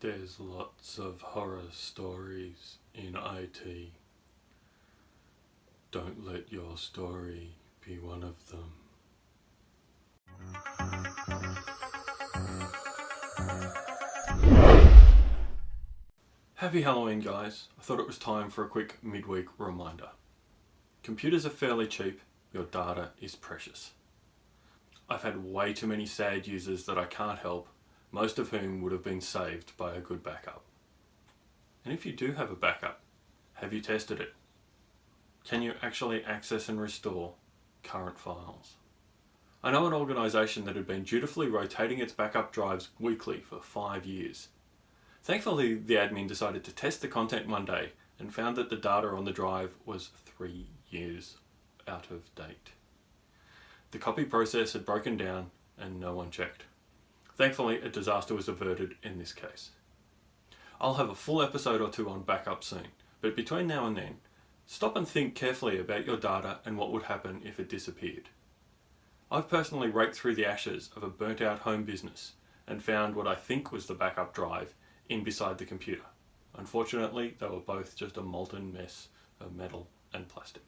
There's lots of horror stories in IT. Don't let your story be one of them. Happy Halloween, guys. I thought it was time for a quick midweek reminder. Computers are fairly cheap, your data is precious. I've had way too many sad users that I can't help, most of whom would have been saved by a good backup. And if you do have a backup, have you tested it? Can you actually access and restore current files? I know an organisation that had been dutifully rotating its backup drives weekly for 5 years. Thankfully, the admin decided to test the content one day and found that the data on the drive was 3 years out of date. The copy process had broken down and no one checked. Thankfully, a disaster was averted in this case. I'll have a full episode or two on backup soon, but between now and then, stop and think carefully about your data and what would happen if it disappeared. I've personally raked through the ashes of a burnt out home business and found what I think was the backup drive in beside the computer. Unfortunately, they were both just a molten mess of metal and plastic.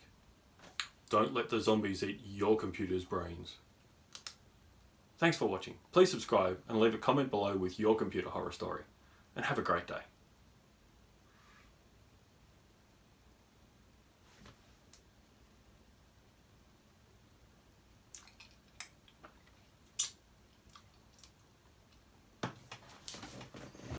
Don't let the zombies eat your computer's brains. Thanks for watching. Please subscribe and leave a comment below with your computer horror story. And have a great day.